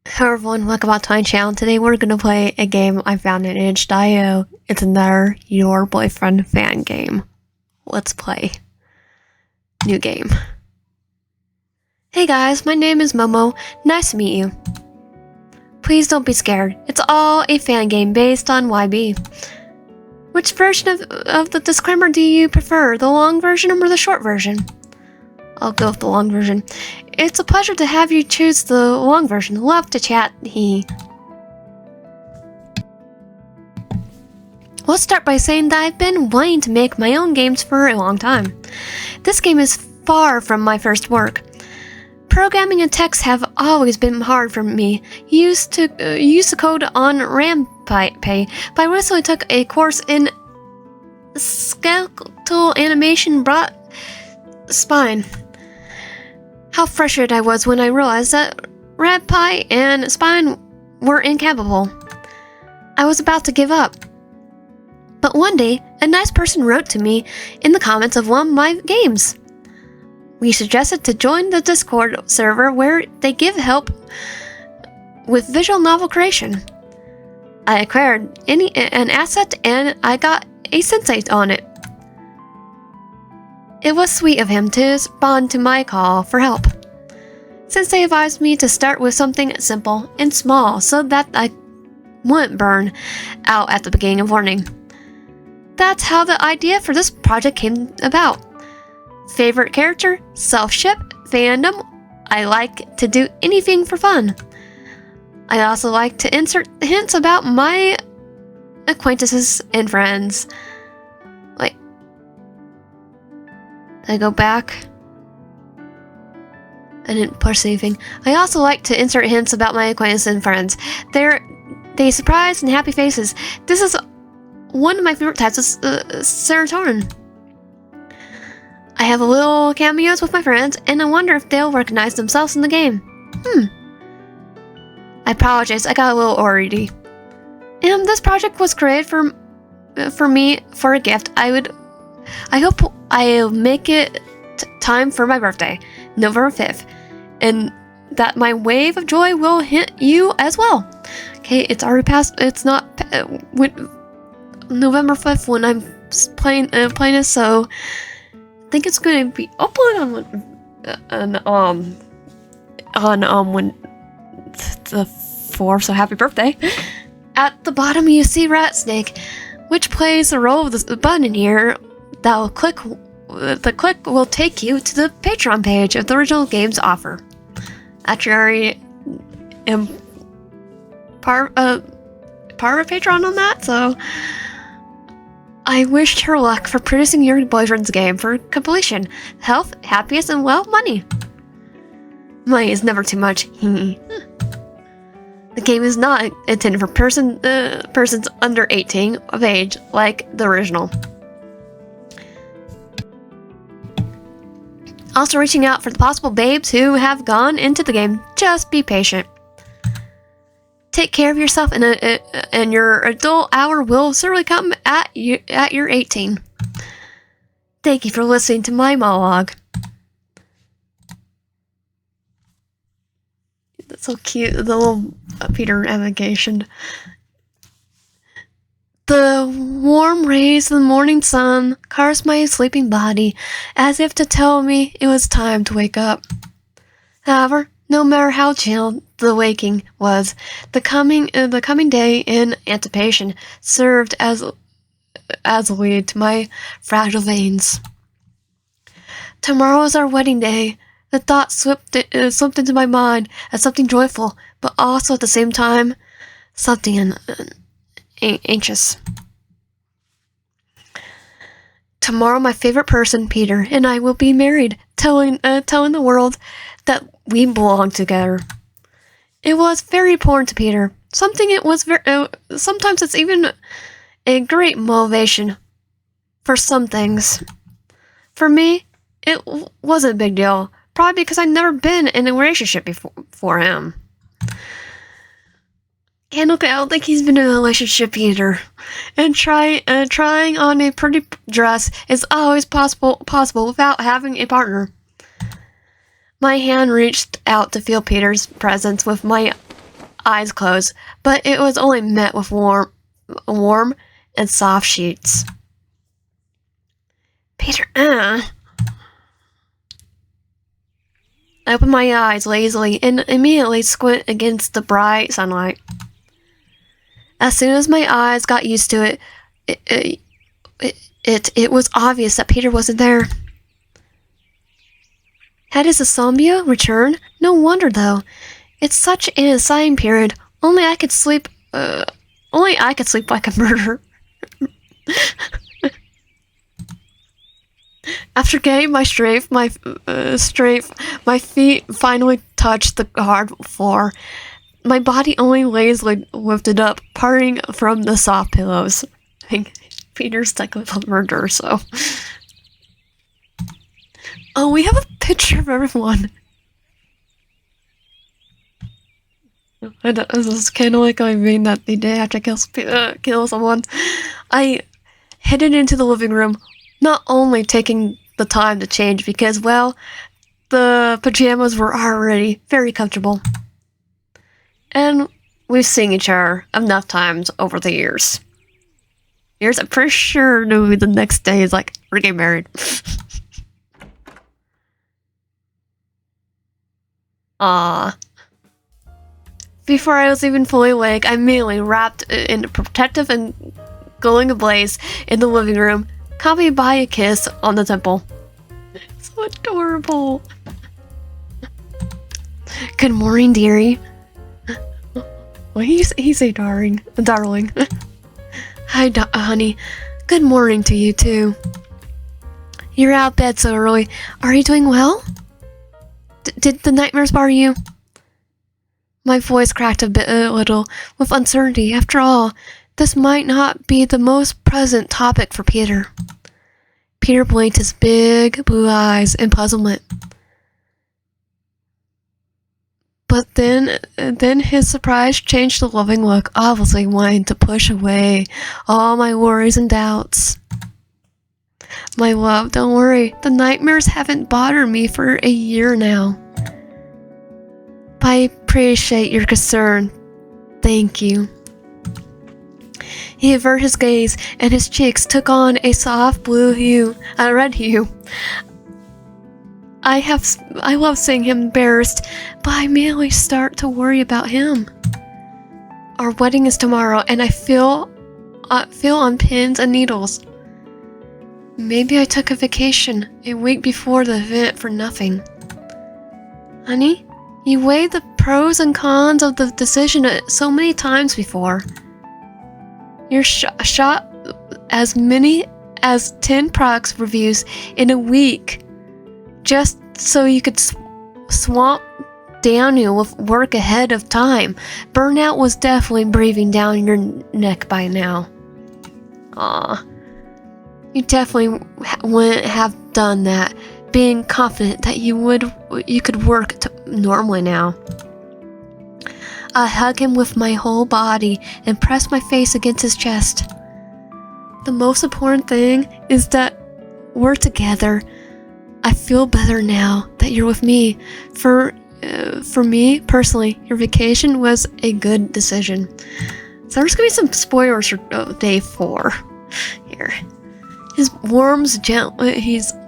Hello everyone, welcome back to my channel. Today we're gonna play a game I found in itch.io. It's another Your Boyfriend fan game. Let's play. New game. Hey guys, my name is Momo. Nice to meet you. Please don't be scared. It's all a fan game based on YB. Which version of the disclaimer do you prefer? The long version or the short version? I'll go with the long version. It's a pleasure to have you choose the long version. Love to chat. Let's start by saying that I've been wanting to make my own games for a long time. This game is far from my first work. Programming and text have always been hard for me. Used to code on Rampay, but I recently took a course in skeletal animation brought spine. How frustrated I was when I realized that Rampay and Spine were incapable. I was about to give up. But one day, a nice person wrote to me in the comments of one of my games. We suggested to join the Discord server where they give help with visual novel creation. I acquired an asset and I got a sensei on it. It was sweet of him to respond to my call for help. Sensei advised me to start with something simple and small so that I wouldn't burn out at the beginning of learning. That's how the idea for this project came about. Favorite character? Self-ship? Fandom? I like to do anything for fun. I also like to insert hints about my acquaintances and friends. I go back. I didn't push anything. I also like to insert hints about my acquaintances and friends. They surprise and happy faces. This is one of my favorite types of serotonin. I have a little cameos with my friends, and I wonder if they'll recognize themselves in the game. I apologize, I got a little already. This project was created for me for a gift. I hope I'll make it time for my birthday, November 5th, and that my wave of joy will hit you as well. Okay, it's already passed. It's not November 5th when I'm playing this, so I think it's going to be uploaded on when the 4th. So happy birthday! At the bottom, you see Rat Snake, which plays the role of the button here. The click will take you to the Patreon page of the original game's offer. Actually, I already am part of Patreon on that, so I wish her luck for producing your boyfriend's game for completion. Health, happiness, and well, money. Money is never too much. The game is not intended for persons under 18 of age like the original. Also reaching out for the possible babes who have gone into the game. Just be patient. Take care of yourself, and your adult hour will certainly come at your 18. Thank you for listening to my monologue. That's so cute, the little Peter animation. The warm rays of the morning sun caressed my sleeping body, as if to tell me it was time to wake up. However, no matter how chill the waking was, the coming day in anticipation served as a lead to my fragile veins. Tomorrow is our wedding day. The thought slipped into my mind as something joyful, but also at the same time something anxious. Tomorrow, my favorite person, Peter, and I will be married, telling the world that we belong together. It was very important to Peter. Sometimes it's even a great motivation for some things. For me, it wasn't a big deal, probably because I'd never been in a relationship before him. And look, I don't think he's been in a relationship either. And trying on a pretty dress is always possible without having a partner. My hand reached out to feel Peter's presence with my eyes closed, but it was only met with warm and soft sheets. Peter, I opened my eyes lazily and immediately squint against the bright sunlight. As soon as my eyes got used to it was obvious that Peter wasn't there. Had his insomnia returned? No wonder, though. It's such an exciting period. Only I could sleep like a murderer. After getting my strength, my feet finally touched the hard floor. My body only lazily lifted up, parting from the soft pillows. I think Peter's technically a murderer, so. Oh, we have a picture of everyone. This is kind of like I mean that the day after I kill someone. I headed into the living room, not only taking the time to change because, well, the pajamas were already very comfortable. And we've seen each other enough times over the years. I'm pretty sure the next day is like, we're getting married. Before I was even fully awake, I immediately wrapped in a protective and glowing ablaze in the living room, accompanied by a kiss on the temple. So adorable. Good morning, dearie. What do he say, darling? Hi, honey. Good morning to you, too. You're out of bed so early. Are you doing well? Did the nightmares bother you? My voice cracked a little with uncertainty. After all, this might not be the most present topic for Peter. Peter blinked his big blue eyes in puzzlement. But then his surprise changed to loving look, obviously wanting to push away all my worries and doubts. My love, don't worry. The nightmares haven't bothered me for a year now. I appreciate your concern. Thank you. He averted his gaze, and his cheeks took on a soft red hue. I love seeing him embarrassed, but I immediately start to worry about him. Our wedding is tomorrow, and I feel on pins and needles. Maybe I took a vacation a week before the event for nothing. Honey, you weighed the pros and cons of the decision so many times before. You're shot as many as 10 products reviews in a week just so you could swamp Daniel with work ahead of time. Burnout was definitely breathing down your neck by now. Aw. You definitely wouldn't have done that, being confident that you could work normally now. I hug him with my whole body and press my face against his chest. The most important thing is that we're together. I feel better now that you're with me. For me, personally, your vacation was a good decision. So there's gonna be some spoilers for day 4 here. His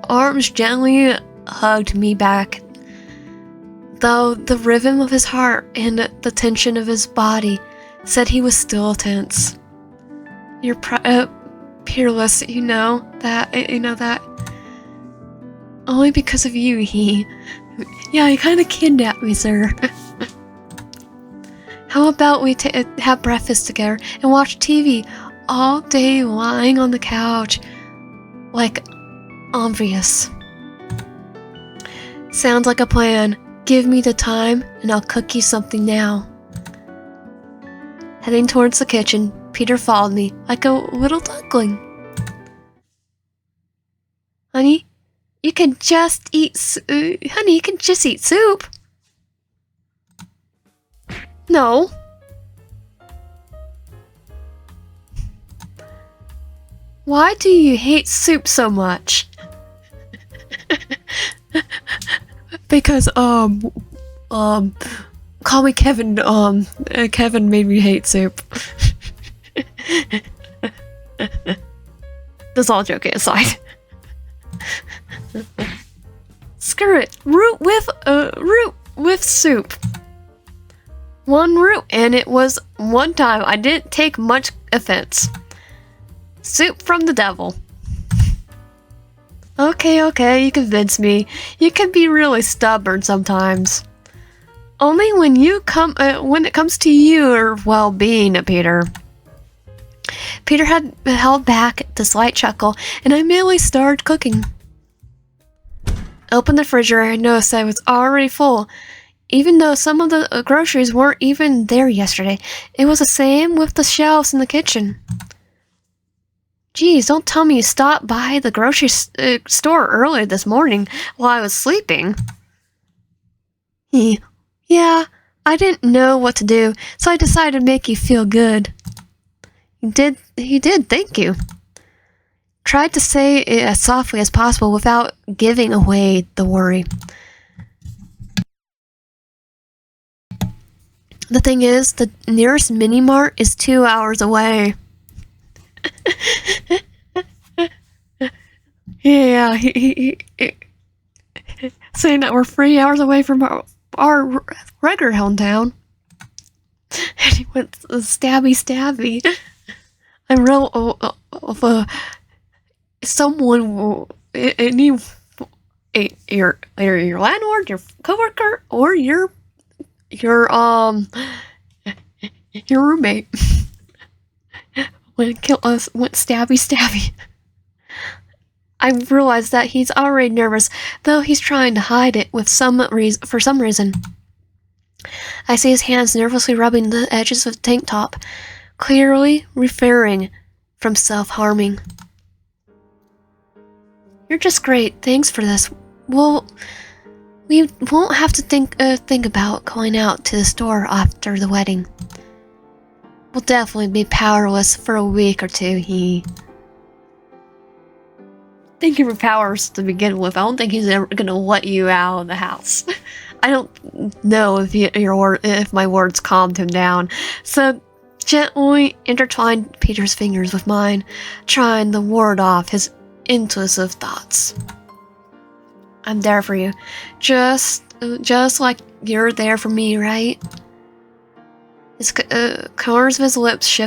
arms gently hugged me back, though the rhythm of his heart and the tension of his body said he was still tense. You're peerless, you know that. Only because of you, he kind of kidnapped me, sir. How about we have breakfast together and watch TV all day lying on the couch, like obvious. Sounds like a plan. Give me the time and I'll cook you something now. Heading towards the kitchen, Peter followed me like a little duckling. Honey, you can just eat soup. No. Why do you hate soup so much? Because, call me Kevin, Kevin made me hate soup. That's all joking aside. Screw it. Root with soup. One root, and it was one time. I didn't take much offense. Soup from the devil. Okay, you convince me. You can be really stubborn sometimes. Only when it comes to your well-being, Peter. Peter had held back the slight chuckle, and I immediately started cooking. Opened the refrigerator and noticed that it was already full. Even though some of the groceries weren't even there yesterday, it was the same with the shelves in the kitchen. Geez, don't tell me you stopped by the grocery store earlier this morning while I was sleeping. Yeah, I didn't know what to do, so I decided to make you feel good. He did, thank you. Tried to say it as softly as possible without giving away the worry. The thing is, the nearest mini-mart is 2 hours away. Yeah, he saying that we're 3 hours away from our regular hometown. And he went stabby. I'm real someone, any, your landlord, your coworker, or your roommate went stabby. I realize that he's already nervous, though he's trying to hide it for some reason. I see his hands nervously rubbing the edges of the tank top, clearly refraining from self-harming. You're just great. Thanks for this. Well, we won't have to think about going out to the store after the wedding. We'll definitely be powerless for a week or two, Thank you for powers to begin with. I don't think he's ever gonna let you out of the house. I don't know if my words calmed him down. So gently intertwined Peter's fingers with mine, trying to ward off his intrusive thoughts. I'm there for you, just like you're there for me, right? His corners of his lips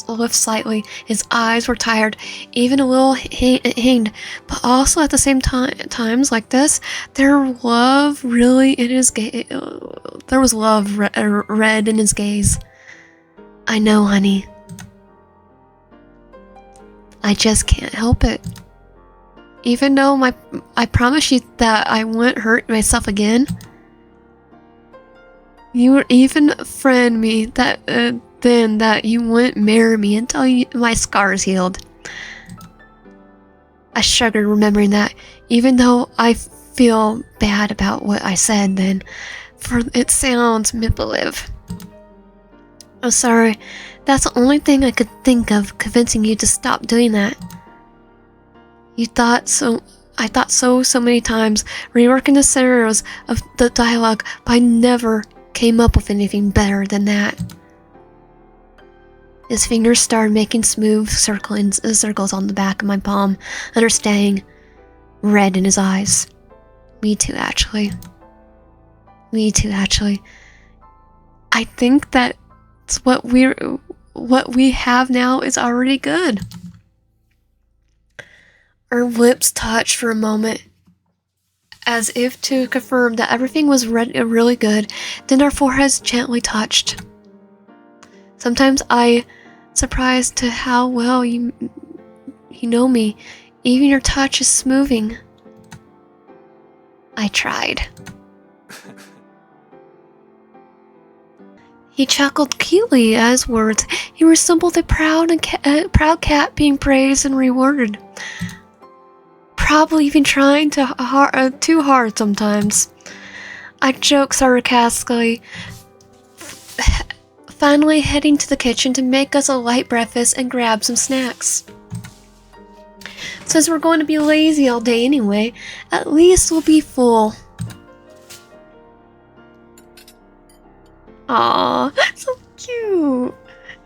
lift slightly. His eyes were tired, even a little hanged, but also at the same times like this, there was love in his gaze. There was love red in his gaze. I know, honey. I just can't help it. Even though I promise you that I won't hurt myself again. You would even friend me that you wouldn't marry me until my scars healed. I shuddered remembering that, even though I feel bad about what I said then, for it sounds manipulative. I'm sorry, that's the only thing I could think of convincing you to stop doing that. I thought so many times, reworking the scenarios of the dialogue, but I never came up with anything better than that. His fingers started making smooth circles on the back of my palm, understanding red in his eyes. Me too, actually. I think that what we have now is already good. Our lips touched for a moment, as if to confirm that everything was really good. Then our foreheads gently touched. Sometimes I'm surprised to how well you know me. Even your touch is smoothing. I tried. He chuckled cutely at his words. He resembled a proud cat being praised and rewarded. Probably even trying too hard sometimes. I joked sarcastically, finally heading to the kitchen to make us a light breakfast and grab some snacks. Since we're going to be lazy all day anyway, at least we'll be full. Aw, so cute.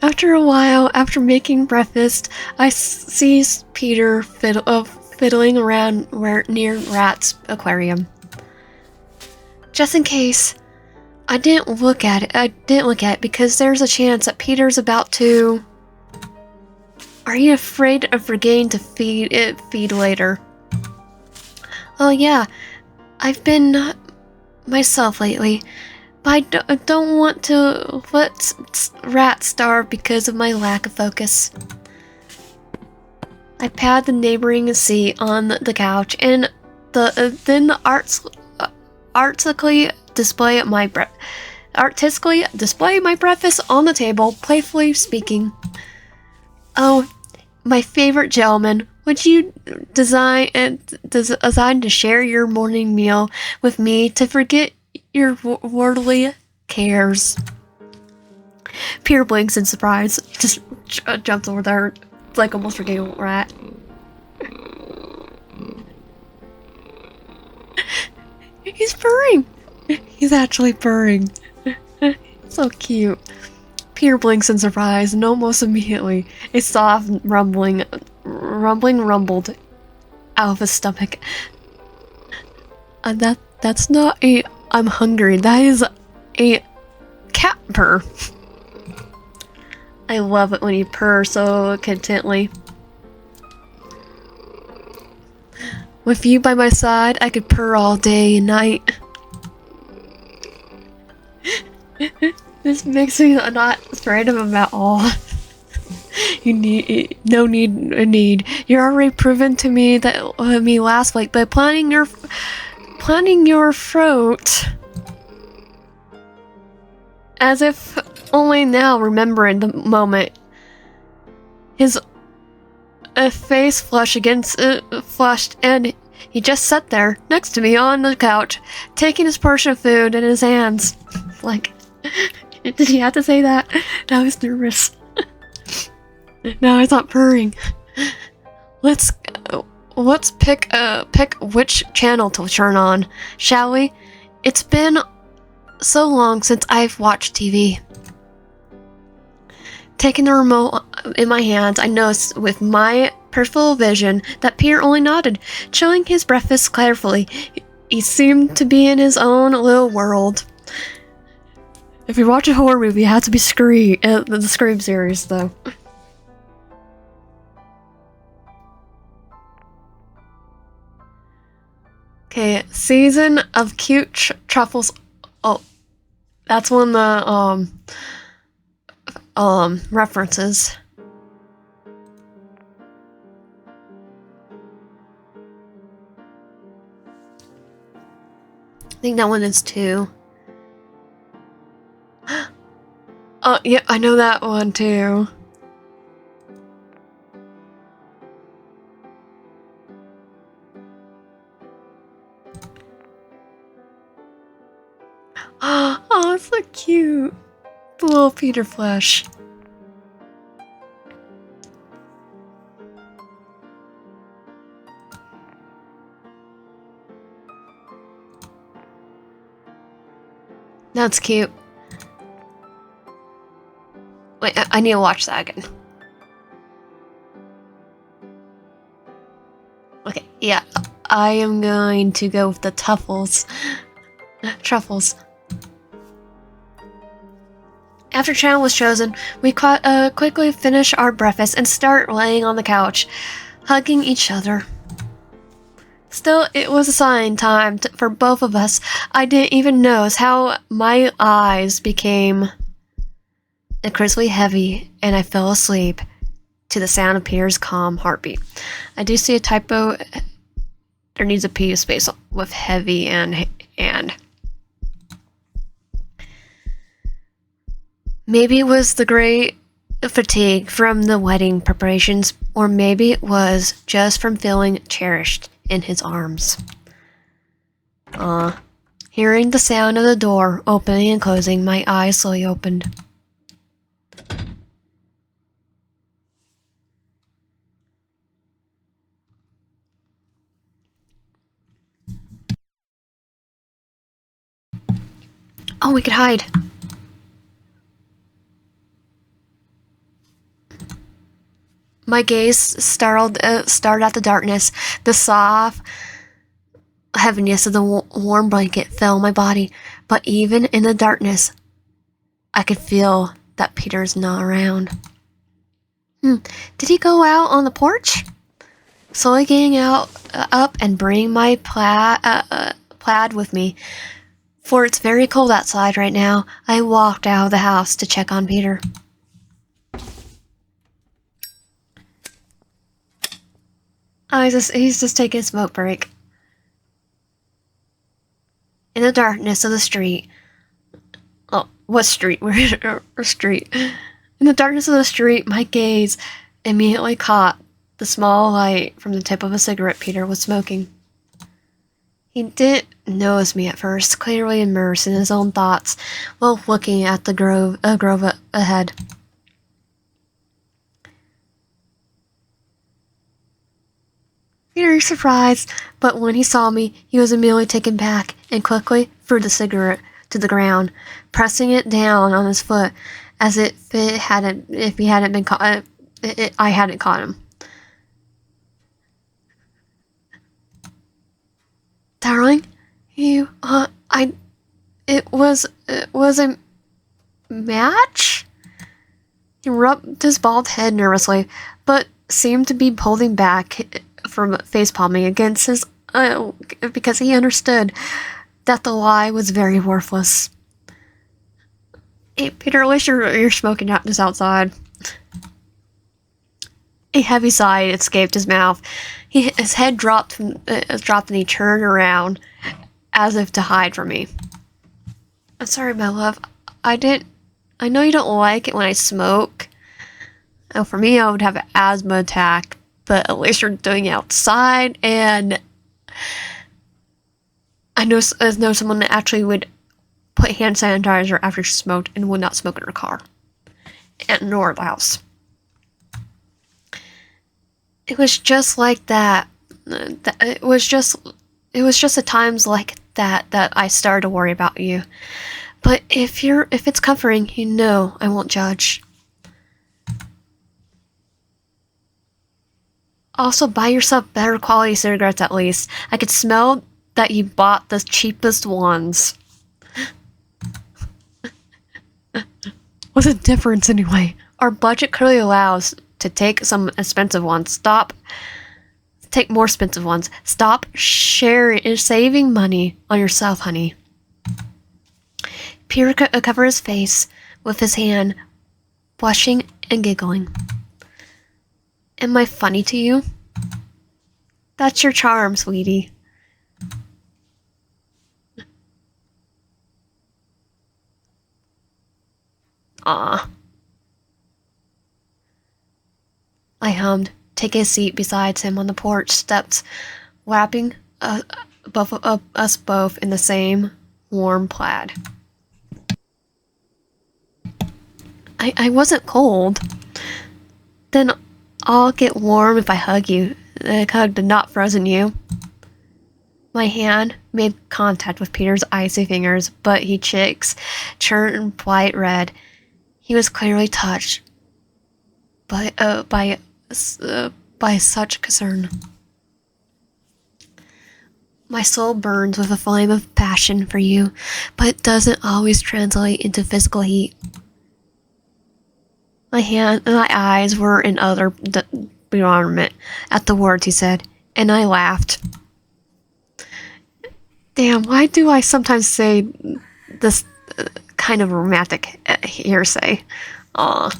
After a while, after making breakfast, I sees Peter fiddling around near Rat's aquarium. Just in case, I didn't look at it because there's a chance that Peter's about to. Are you afraid of forgetting to feed later? Oh yeah, I've been not myself lately, but I don't want to let Rat starve because of my lack of focus. I pat the neighboring seat on the couch and then artistically display my breakfast on the table, playfully speaking. Oh, my favorite gentleman, would you design to share your morning meal with me to forget your worldly cares? Peter blinks in surprise, just jumps over there, like almost forgetting Rat. He's purring. He's actually purring. So cute. Peter blinks in surprise, and almost immediately, a soft rumbled out of his stomach. And that's not a I'm hungry. That is a cat purr. I love it when you purr so contently. With you by my side, I could purr all day and night. This makes me not afraid of him at all. No need. You're already proven to me that me last week by planning your throat. As if only now remembering the moment. His face flushed, and he just sat there next to me on the couch, taking his portion of food in his hands. Like, did he have to say that? Now he's nervous. Now he's not purring. Let's pick which channel to turn on, shall we? It's been so long since I've watched TV. Taking the remote in my hands, I noticed with my peripheral vision that Peter only nodded, chewing his breakfast carefully. He seemed to be in his own little world. If you watch a horror movie, it has to be the Scream series, though. Okay, season of cute truffles. Oh, that's one of the references. I think that one is 2. Oh, yeah, I know that one too. Oh, it's so cute. The little Peter flesh. That's cute. Wait, I need to watch that again. Okay, yeah. I am going to go with the truffles. After channel was chosen, we quickly finish our breakfast and start laying on the couch, hugging each other. Still, it was a sign time for both of us. I didn't even notice how my eyes became increasingly heavy, and I fell asleep to the sound of Peter's calm heartbeat. I do see a typo. There needs a P space with heavy and. Maybe it was the great fatigue from the wedding preparations, or maybe it was just from feeling cherished in his arms. Hearing the sound of the door opening and closing, my eyes slowly opened. Oh, we could hide. My gaze stared at the darkness. The soft heaviness of the warm blanket filled my body, but even in the darkness, I could feel that Peter's not around. Did he go out on the porch? Slowly getting up and bring my plaid with me, for it's very cold outside right now. I walked out of the house to check on Peter. He's just taking a smoke break. In the darkness of the street. Oh, what street? Where street? In the darkness of the street, my gaze immediately caught the small light from the tip of a cigarette Peter was smoking. He didn't notice me at first, clearly immersed in his own thoughts while looking at the grove ahead. Peter surprised, but when he saw me, he was immediately taken back and quickly threw the cigarette to the ground, pressing it down on his foot as if I hadn't caught him. Darling, it was a match? He rubbed his bald head nervously, but seemed to be holding back from face-palming against his, because he understood that the lie was very worthless. Hey, Peter, at least you're smoking out this outside. A heavy sigh escaped his mouth. His head dropped and he turned around as if to hide from me. I'm sorry, my love. I know you don't like it when I smoke. Oh, for me, I would have an asthma attack, but at least you're doing it outside, and I know someone that actually would put hand sanitizer after she smoked and would not smoke in her car, and nor at the house. It was just like that. It was just at times like that I started to worry about you. But if it's comforting, you know I won't judge. Also, buy yourself better quality cigarettes at least. I could smell that you bought the cheapest ones. What's the difference anyway? Our budget clearly allows to take some expensive ones. Take more expensive ones. Stop saving money on yourself, honey. Peter covered his face with his hand, blushing and giggling. Am I funny to you? That's your charm, sweetie. Ah. I hummed, taking a seat beside him on the porch steps, wrapping us both in the same warm plaid. I wasn't cold. Then I'll get warm if I hug you. I hugged a not frozen you. My hand made contact with Peter's icy fingers, but his cheeks turned bright red. He was clearly touched by such concern. My soul burns with a flame of passion for you, but it doesn't always translate into physical heat. My eyes were in utter bewilderment at the words he said, and I laughed. Damn, why do I sometimes say this kind of romantic hearsay? Aw.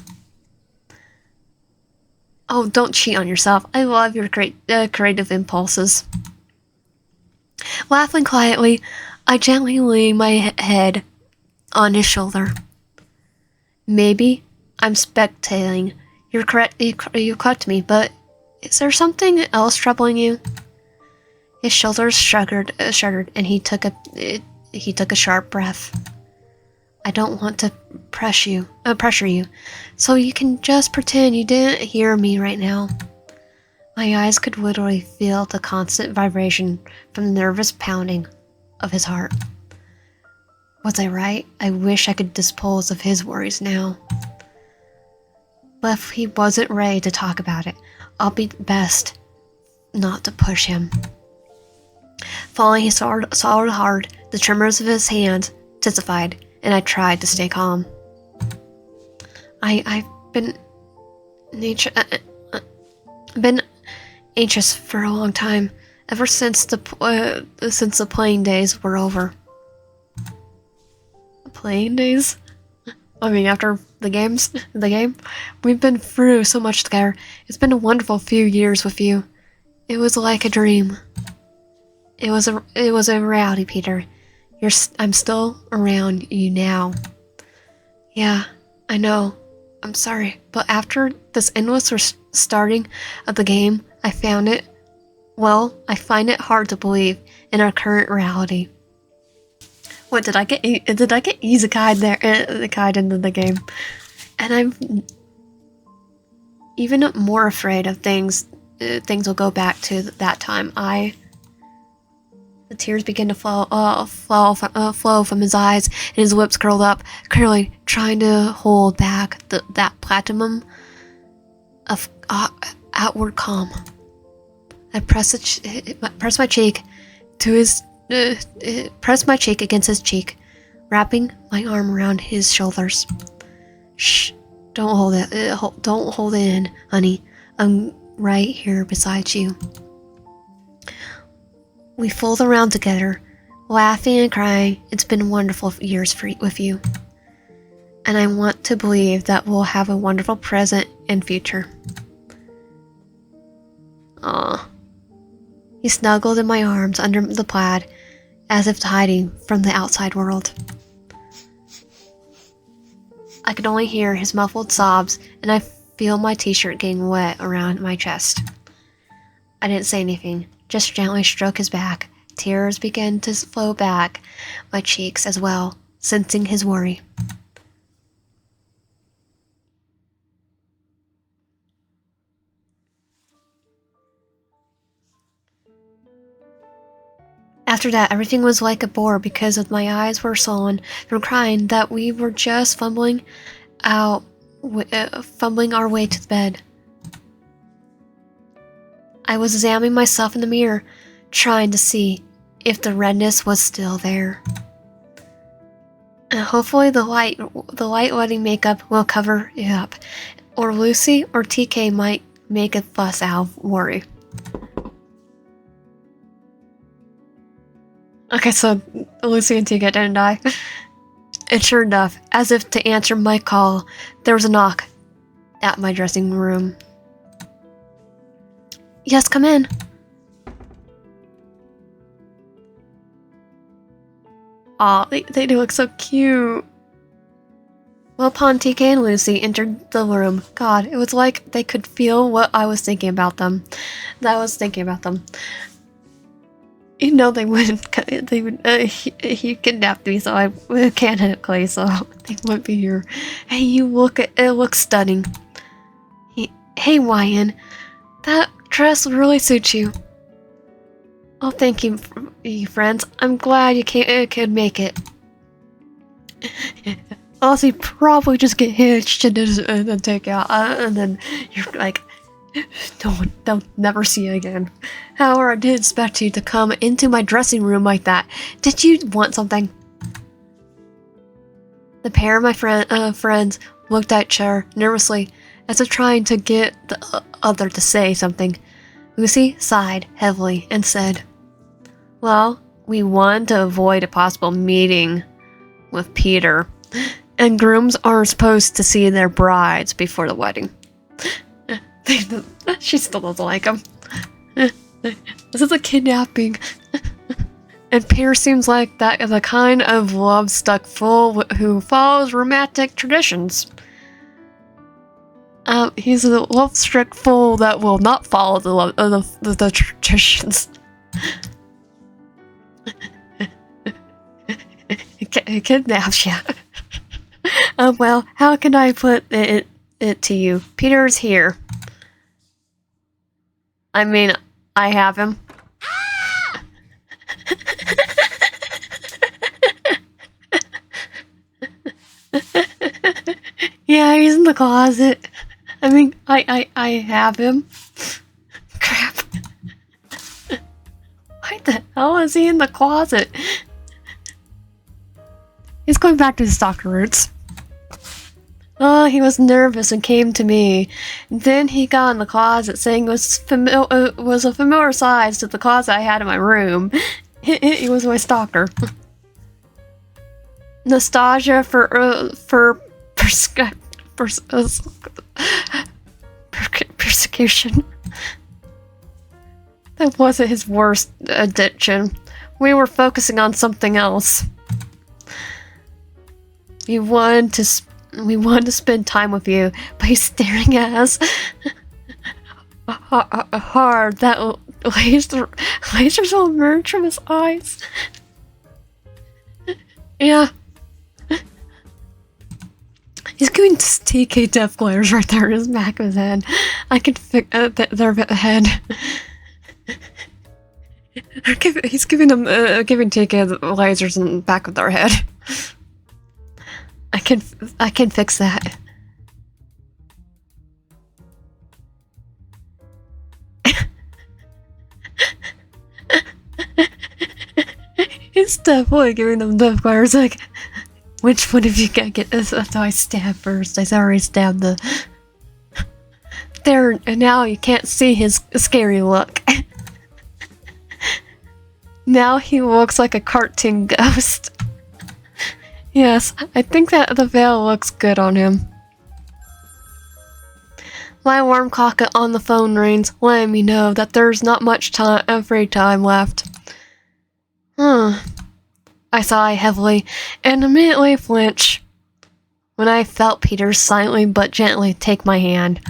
Oh, don't cheat on yourself. I love your creative impulses. Laughing quietly, I gently leaned my head on his shoulder. Maybe I'm spectating. You're correct. You correct me, but is there something else troubling you? His shoulders shuddered, and he took a sharp breath. I don't want to pressure you, so you can just pretend you didn't hear me right now. My eyes could literally feel the constant vibration from the nervous pounding of his heart. Was I right? I wish I could dispose of his worries now. But if he wasn't ready to talk about it, I'll be best not to push him. Falling, he swallowed hard. The tremors of his hands intensified, and I tried to stay calm. I've been anxious for a long time, ever since the playing days were over. Playing days? I mean, after the game, we've been through so much together. It's been a wonderful few years with you. It was like a dream. It was a reality, Peter. I'm still around you now. Yeah, I know. I'm sorry, but after this endless restarting of the game, I find it hard to believe in our current reality. What did I get? Did I get isekai'd there? Isekai'd into the game, and I'm even more afraid of things. Things will go back to that time. The tears begin to flow from his eyes, and his lips curled up, clearly trying to hold back that platinum of outward calm. I press my cheek against his cheek, wrapping my arm around his shoulders. Shh! Don't hold it. Don't hold it in, honey. I'm right here beside you. We fold around together, laughing and crying. It's been wonderful years with you. And I want to believe that we'll have a wonderful present and future. Aw. He snuggled in my arms under the plaid, as if hiding from the outside world. I could only hear his muffled sobs, and I feel my t-shirt getting wet around my chest. I didn't say anything. Just gently stroke his back. Tears began to flow back my cheeks as well, sensing his worry. After that, everything was like a bore because my eyes were swollen from crying that we were just fumbling our way to the bed. I was examining myself in the mirror, trying to see if the redness was still there. And hopefully the light wedding makeup will cover it up, or Lucy or TK might make a fuss out of worry. Okay, so Lucy and TK didn't die. And sure enough, as if to answer my call, there was a knock at my dressing room. Yes, come in. Aw, they do look so cute. Whereupon TK and Lucy entered the room. God, it was like they could feel what I was thinking about them. You know they wouldn't. He kidnapped me, so I can't hit Clay, so they wouldn't be here. Hey, it looks stunning. Hey, Wyan, that dress really suits you. Oh, thank you, friends. I'm glad you could make it. Also, probably just get hitched and then take out, and then you're like, they'll never see you again. However, I did expect you to come into my dressing room like that. Did you want something? The pair of my friends looked at each other nervously, as if trying to get the other to say something. Lucy sighed heavily and said, well, we wanted to avoid a possible meeting with Peter, and grooms aren't supposed to see their brides before the wedding. She still doesn't like him. This is a kidnapping. And Peter seems like that is a kind of love-stuck fool who follows romantic traditions. He's a love-struck fool that will not follow the traditions. It kidnaps you. Well, how can I put it to you? Peter's here. I mean, I have him. Yeah, he's in the closet. I mean, I have him. Crap. Why the hell is he in the closet? He's going back to his stalker roots. Oh, he was nervous and came to me. Then he got in the closet, saying it was a familiar size to the closet I had in my room. He was my stalker. Nostalgia for persecution. That wasn't his worst addiction. We were focusing on something else. We wanted to spend time with you, but he's staring at us hard. That lasers will emerge from his eyes. Yeah. He's giving TK death glares right there in his back of his head. I can fix their head. He's giving them giving TK lasers in the back of their head. I can fix that. He's definitely giving them death glares. Like, which one of you can get this? So I stabbed first. I already stabbed the. There, and now you can't see his scary look. Now he looks like a cartoon ghost. Yes, I think that the veil looks good on him. My alarm clock on the phone rings, letting me know that there's not much free time left. I sigh heavily and immediately flinch when I felt Peter silently but gently take my hand.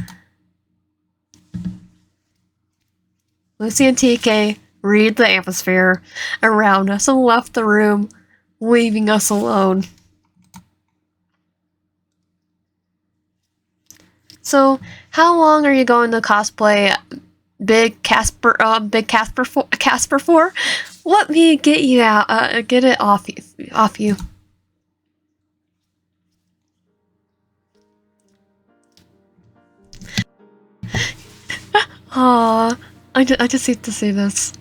Lucy and TK read the atmosphere around us and left the room, leaving us alone. So, how long are you going to cosplay Big Casper for? Let me get you out, get it off you. Aww, I just need to see this.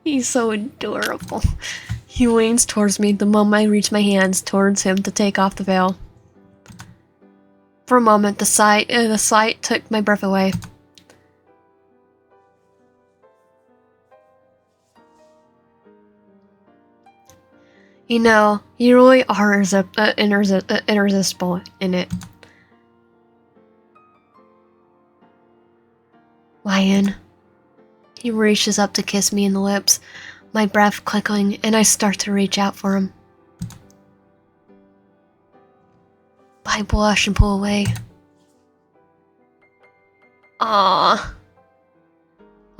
He's so adorable. He leans towards me the moment I reach my hands towards him to take off the veil. For a moment, the sight took my breath away. You know, you really are irresistible in it. Lion. He reaches up to kiss me in the lips, my breath quickling, and I start to reach out for him. I blush and pull away. Aww.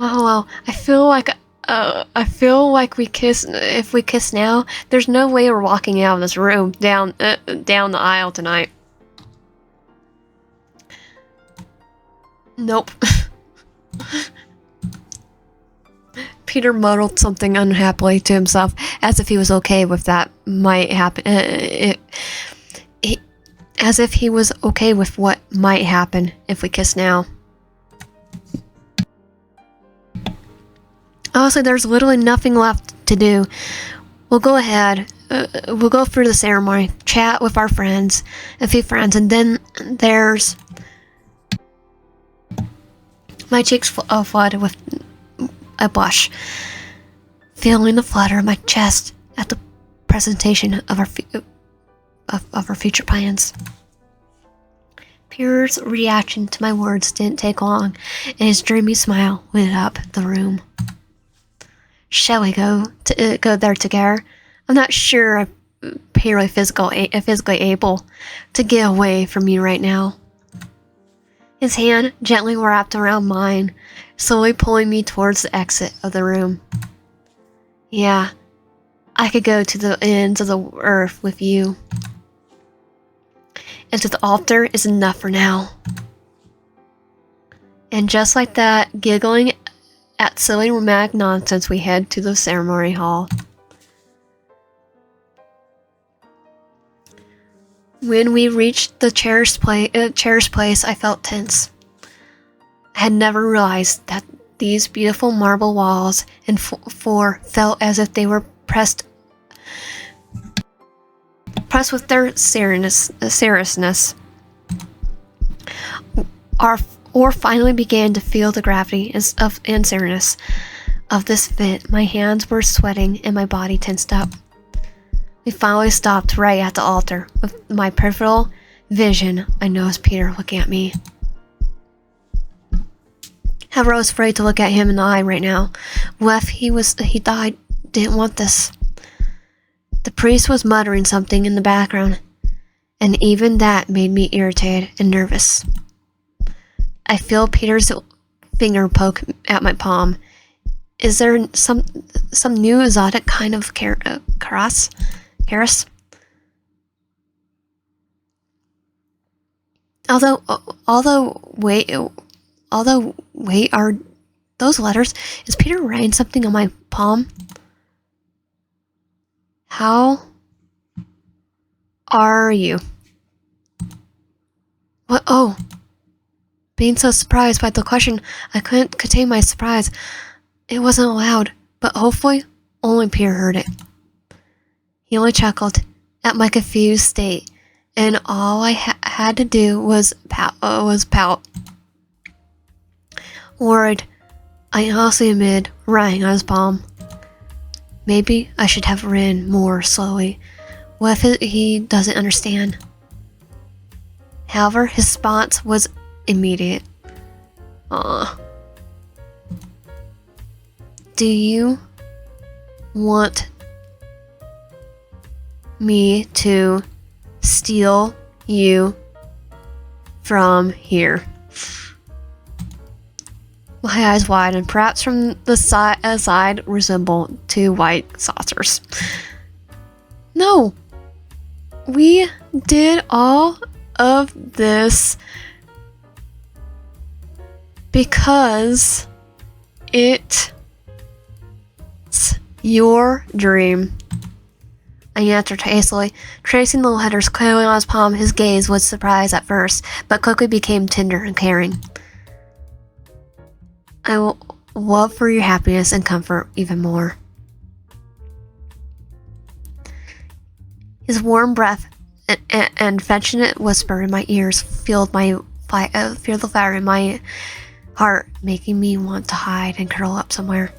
Oh well, I feel like we kiss. If we kiss now, there's no way we're walking out of this room down the aisle tonight. Nope. Peter muttered something unhappily to himself, as if he was okay with that might happen. As if he was okay with what might happen if we kiss now. Honestly, there's literally nothing left to do. We'll go ahead. We'll go through the ceremony, chat with our friends, a few friends, and then there's... My cheeks flooded with a blush, feeling the flutter of my chest at the presentation of our future plans. Peter's reaction to my words didn't take long, and his dreamy smile lit up the room. Shall we go there together? I'm not sure I'm physically able to get away from you right now. His hand gently wrapped around mine, slowly pulling me towards the exit of the room. Yeah, I could go to the ends of the earth with you. And to the altar is enough for now. And just like that, giggling at silly romantic nonsense, we head to the ceremony hall. When we reached the cherished place, I felt tense. I had never realized that these beautiful marble walls and floor felt as if they were pressed with their seriousness. Or finally began to feel the gravity and seriousness of this event. My hands were sweating and my body tensed up. We finally stopped right at the altar. With my peripheral vision, I noticed Peter looking at me. However, I was afraid to look at him in the eye right now. What if he died? Didn't want this. The priest was muttering something in the background, and even that made me irritated and nervous. I feel Peter's finger poke at my palm. Is there some new exotic kind of caress? Although wait, are those letters? Is Peter writing something on my palm? How are you? What? Oh. Being so surprised by the question, I couldn't contain my surprise. It wasn't loud, but hopefully only Peter heard it. He only chuckled at my confused state, and all I had to do was pout. Worried, I honestly admitted writing on his palm. Maybe I should have written more slowly. What if he doesn't understand? However, his response was immediate. Do you want me to steal you from here? My eyes widened, perhaps from the side resemble two white saucers. No! We did all of this because it's your dream. I answered hastily, tracing the letters clearly on his palm. His gaze was surprised at first, but quickly became tender and caring. I will love for your happiness and comfort even more. His warm breath and affectionate whisper in my ears fueled the fire in my heart, making me want to hide and curl up somewhere.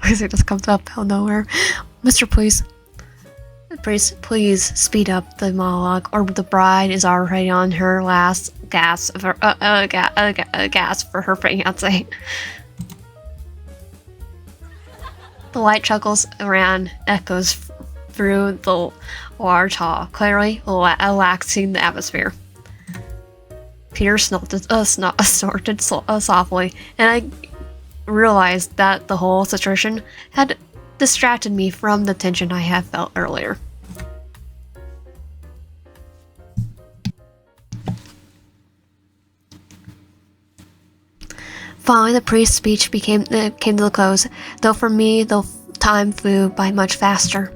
It just comes up out of nowhere. Mr. Please speed up the monologue, or the bride is already on her last gasp for her fiancé. The light chuckles around echoes through the large hall, clearly relaxing the atmosphere. Peter snorted softly, and I realized that the whole situation had distracted me from the tension I had felt earlier. Finally, the priest's speech came to the close, though for me the time flew by much faster.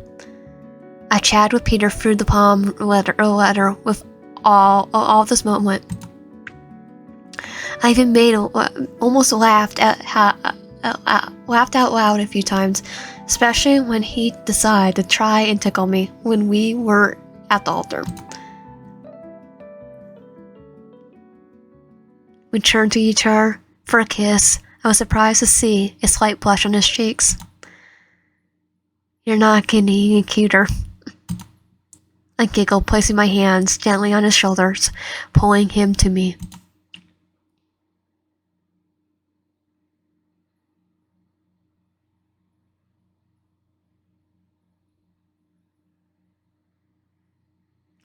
I chatted with Peter through the palm letter with all this moment. I even almost laughed out loud a few times, especially when he decided to try and tickle me when we were at the altar. We turned to each other for a kiss. I was surprised to see a slight blush on his cheeks. You're not getting any cuter. I giggled, placing my hands gently on his shoulders, pulling him to me.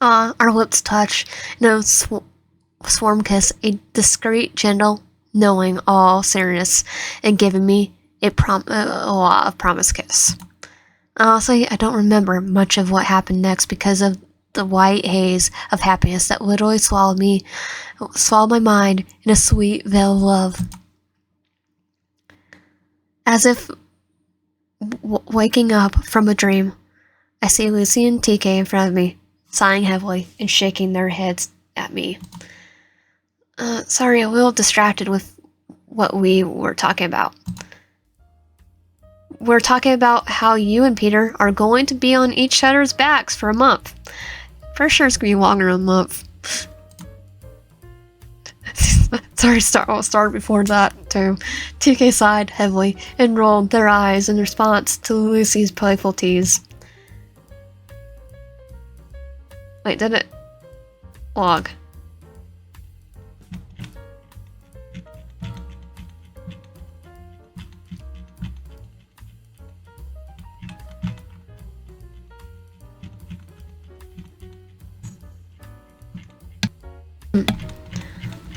Our lips touched in a swarm kiss, a discreet, gentle, knowing all seriousness, and giving me a lot of promise kiss. Honestly, I don't remember much of what happened next because of the white haze of happiness that literally swallowed my mind in a sweet veil of love. As if waking up from a dream, I see Lucy and TK in front of me, sighing heavily and shaking their heads at me. Sorry, I'm a little distracted with what we were talking about. We're talking about how you and Peter are going to be on each other's backs for a month. For sure it's going to be longer than a month. Sorry, I'll start before that, too. TK sighed heavily and rolled their eyes in response to Lucy's playful tease. Wait, did it log?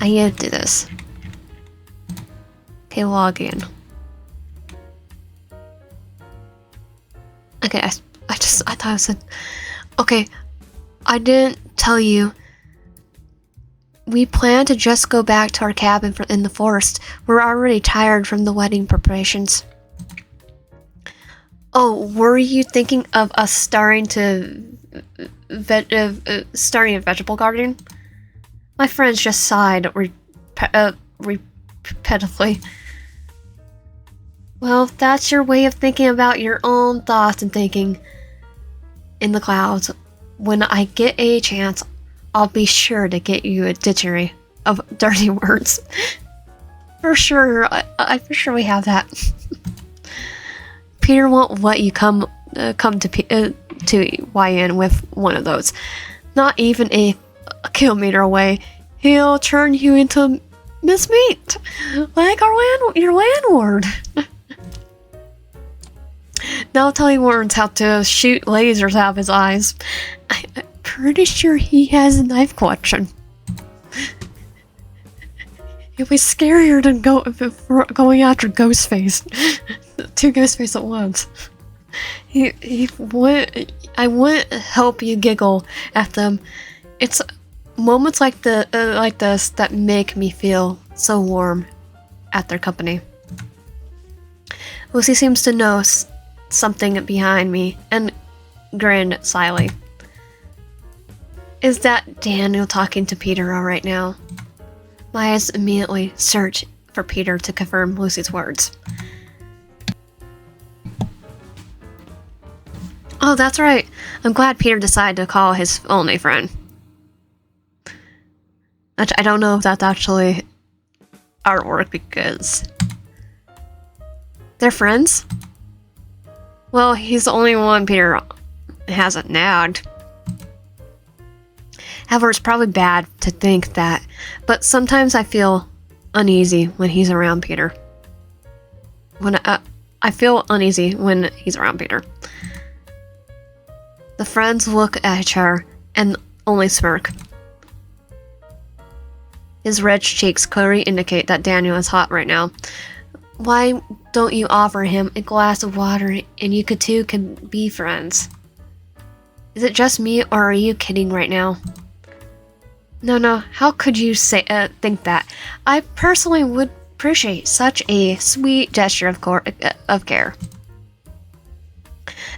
I need to do this. Okay, log in. Okay, I thought I said, okay, I didn't tell you. We plan to just go back to our cabin in the forest. We're already tired from the wedding preparations. Oh, were you thinking of us starting a vegetable garden? My friends just sighed repetitively. Well, if that's your way of thinking about your own thoughts and thinking in the clouds. When I get a chance, I'll be sure to get you a dictionary of dirty words. For sure, for sure we have that. Peter won't let you come to YN with one of those. Not even a kilometer away. He'll turn you into Miss Meat, like your landlord. Now tell Warrens how to shoot lasers out of his eyes. I'm pretty sure he has a knife collection. It was scarier than going after Ghostface. Two Ghostface at once. I wouldn't help you giggle at them. It's moments like this that make me feel so warm at their company. Lucy seems to know something behind me and grinned slyly. Is that Daniel talking to Peter right now? My eyes immediately search for Peter to confirm Lucy's words. Oh, that's right. I'm glad Peter decided to call his only friend. I don't know if that's actually artwork because they're friends. Well, he's the only one Peter hasn't nagged. However, it's probably bad to think that, but sometimes I feel uneasy when he's around Peter. I feel uneasy when he's around Peter. The friends look at each other and only smirk. His red cheeks clearly indicate that Daniel is hot right now. Why don't you offer him a glass of water and you two can be friends? Is it just me or are you kidding right now? No, how could you think that? I personally would appreciate such a sweet gesture of care.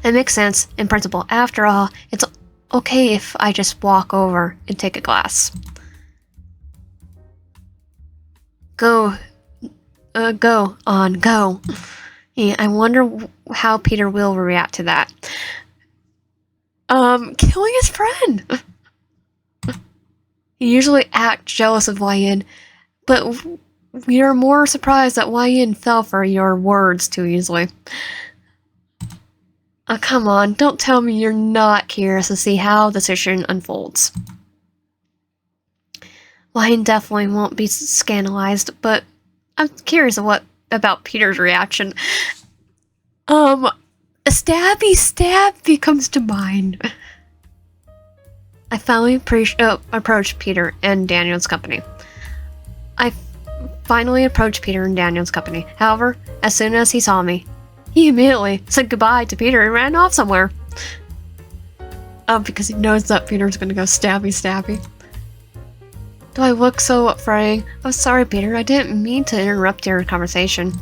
It makes sense in principle. After all, it's okay if I just walk over and take a glass. Go. Yeah, I wonder how Peter will react to that. Killing his friend! He usually acts jealous of YN, but we are more surprised that YN fell for your words too easily. Oh, come on, don't tell me you're not curious to see how the situation unfolds. YN definitely won't be scandalized, but I'm curious about Peter's reaction. A stabby comes to mind. I finally approached Peter and Daniel's company. However, as soon as he saw me, he immediately said goodbye to Peter and ran off somewhere. Because he knows that Peter's gonna go stabby. Do I look so afraid? I'm sorry, Peter. I didn't mean to interrupt your conversation.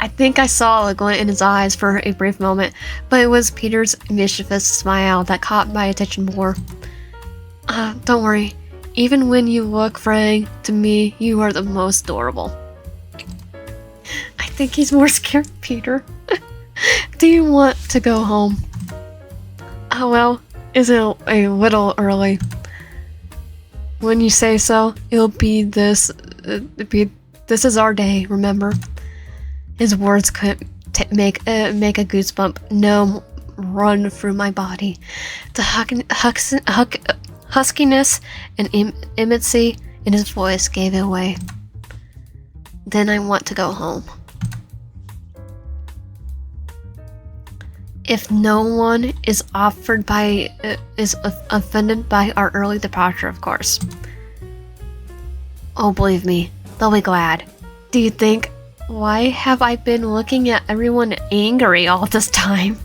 I think I saw a glint in his eyes for a brief moment, but it was Peter's mischievous smile that caught my attention more. Don't worry. Even when you look fraying, to me, you are the most adorable. I think he's more scared than Peter. Do you want to go home? Oh well, is it a little early? When you say so, this is our day, remember? His words couldn't make a goosebump run through my body. The huskiness and intimacy in his voice gave it away. Then I want to go home. If no one is offended by our early departure, of course. Oh, believe me, they'll be glad. Do you think, why have I been looking at everyone angry all this time?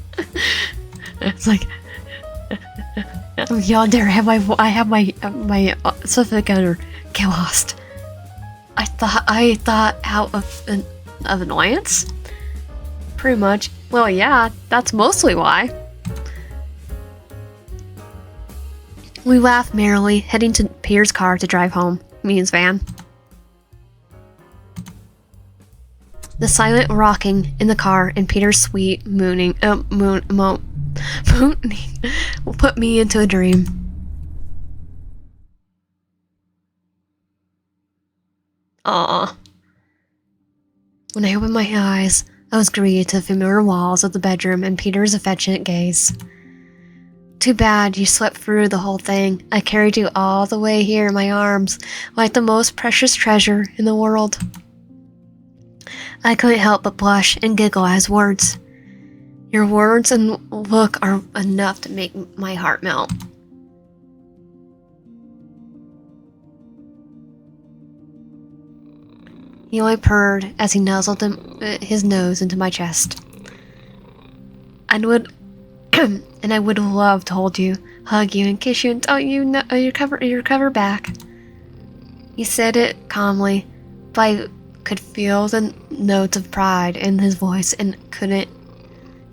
It's like, yonder I have my certificate get lost. I thought out of annoyance? Pretty much. Well, yeah, that's mostly why. We laughed merrily, heading to Peter's car to drive home. Me and his van. The silent rocking in the car and Peter's sweet mooning put me into a dream. Aww. When I opened my eyes, I was greeted to the familiar walls of the bedroom and Peter's affectionate gaze. Too bad you slept through the whole thing. I carried you all the way here in my arms, like the most precious treasure in the world. I couldn't help but blush and giggle at his words. Your words and look are enough to make my heart melt. He only purred as he nuzzled his nose into my chest. I would love to hold you, hug you, and kiss you and tell you you're covered back. He said it calmly, but I could feel the notes of pride in his voice and couldn't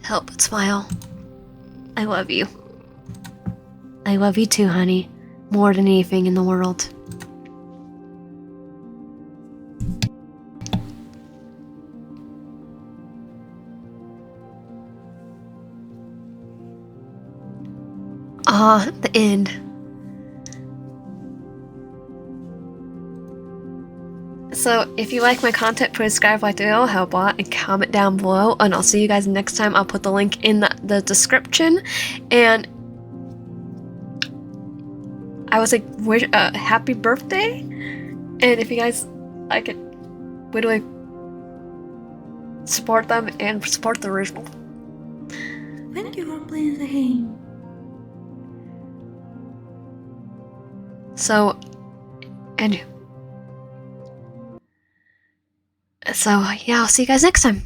help but smile. I love you. I love you too, honey, more than anything in the world. The end. So, if you like my content, please subscribe, like the video, help a lot, and comment down below. And I'll see you guys next time. I'll put the link in the description. And I was like, happy birthday. And if you guys like it, where do I support them and support the original? Thank you for playing the game. So, yeah, I'll see you guys next time.